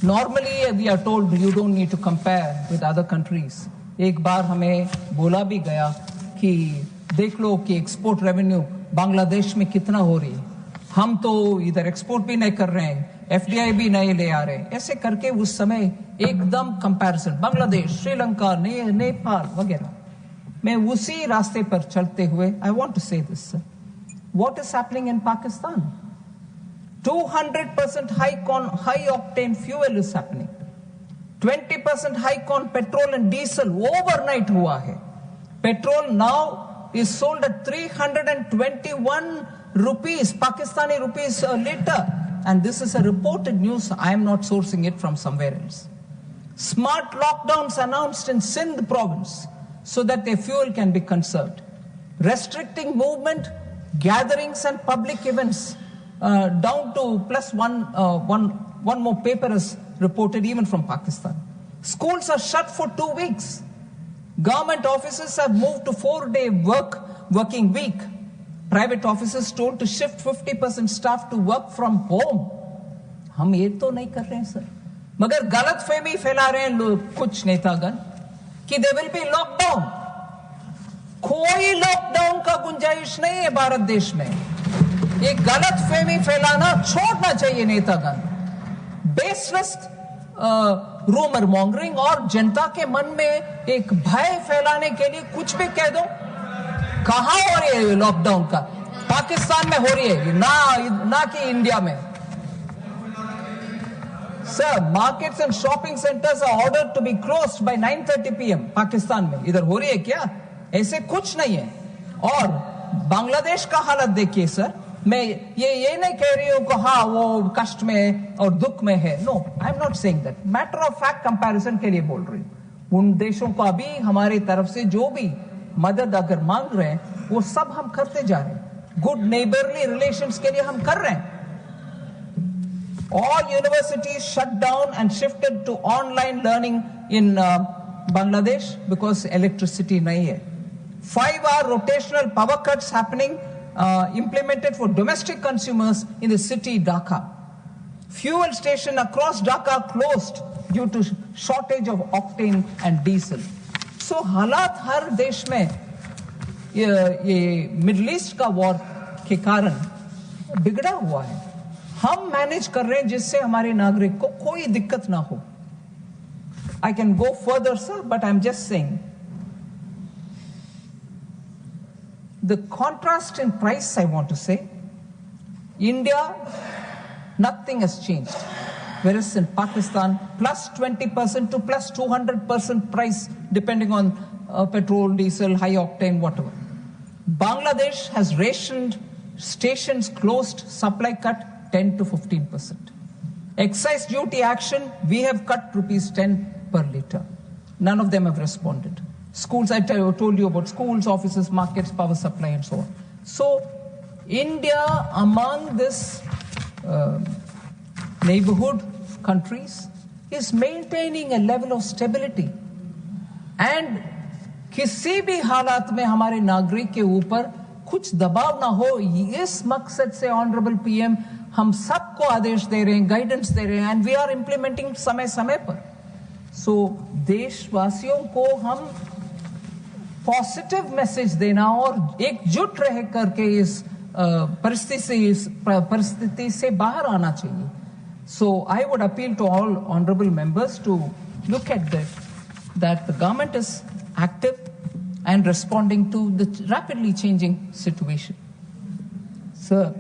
Normally, we are told you don't need to compare with other countries. एक बार हमें बोला भी गया कि देख लो कि एक्सपोर्ट रेवेन्यू बांग्लादेश में कितना हो रही है, हम तो इधर एक्सपोर्ट भी नहीं कर रहे हैं, एफडीआई भी नहीं ले आ रहे हैं, ऐसे करके उस समय एकदम कंपैरिजन बांग्लादेश, श्रीलंका, नेपाल वगैरह। मैं उसी रास्ते पर चलते हुए आई वांट टू से this, what is happening in Pakistan? 200% hike on high octane fuel is happening. 20% hike on petrol and diesel overnight हुआ है. Petrol now is sold at 321 rupees, Pakistani rupees a liter. And this is a reported news. I am not sourcing it from somewhere else. Smart lockdowns announced in Sindh province so that their fuel can be conserved. Restricting movement, gatherings and public events down to plus one more paper is reported even from Pakistan. Schools are shut for 2 weeks. Government offices have moved to 4-day working week. Private offices told to shift 50% staff to work from home. हम ये तो नहीं कर रहे हैं sir, मगर गलत फहमी फैला रहे हैं लोग, कुछ नेतागण, कि दे विल बी लॉकडाउन। कोई लॉकडाउन का गुंजाइश नहीं है भारत देश में। ये गलत फहमी फैलाना छोड़ना चाहिए नेतागण। बेसलेस रूमर मॉन्गरिंग और जनता के मन में एक भय फैलाने के लिए कुछ भी कह दो। कहां हो रही है लॉकडाउन का? पाकिस्तान में हो रही है, ना कि इंडिया में। Sir, markets and shopping centres are ordered to be closed by 9:30 PM Pakistan में। इधर हो रही है क्या? ऐसे कुछ नहीं है। और बांग्लादेश का हालत देखिए सर, मैं ये नहीं कह रही हूं कि हाँ वो कष्ट में और दुख में है, no, I am not saying that. Matter of fact comparison के लिए बोल रही हूं। उन देशों को अभी हमारी तरफ से जो भी मदद अगर मांग रहे हैं वो सब हम करते जा रहे हैं। गुड नेबरली रिलेशंस के लिए हम कर रहे हैं। All universities shut down and shifted to online learning in Bangladesh because electricity nahi hai. 5-hour rotational power cuts happening, implemented for domestic consumers in the city Dhaka. Fuel station across Dhaka closed due to shortage of octane and diesel. So हालात हर देश में ये middle east का war के कारण बिगड़ा हुआ है। हम मैनेज कर रहे हैं जिससे हमारे नागरिक को कोई दिक्कत ना हो। I can go further sir, but I am just saying the contrast in price. I want to say India nothing has changed, whereas in Pakistan plus 20% to plus 200% price depending on petrol, diesel, high octane, whatever. Bangladesh has rationed, stations closed, supply cut 10 to 15%. Excise duty action, we have cut rupees 10 per litre. None of them have responded. Schools, I told you about schools, offices, markets, power supply and so on. So India among this neighborhood countries is maintaining a level of stability and किसी भी हालात में हमारे नागरिक के ऊपर कुछ दबाव ना हो, इस मकसद से ऑनरेबल पीएम हम सबको आदेश दे रहे हैं, गाइडेंस दे रहे हैं, एंड वी आर इम्प्लीमेंटिंग समय समय पर। सो देशवासियों को हम पॉजिटिव मैसेज देना और एकजुट रह करके इस परिस्थिति से बाहर आना चाहिए। So I would appeal to all honorable members to look at that the government is active and responding to the rapidly changing situation. Sir,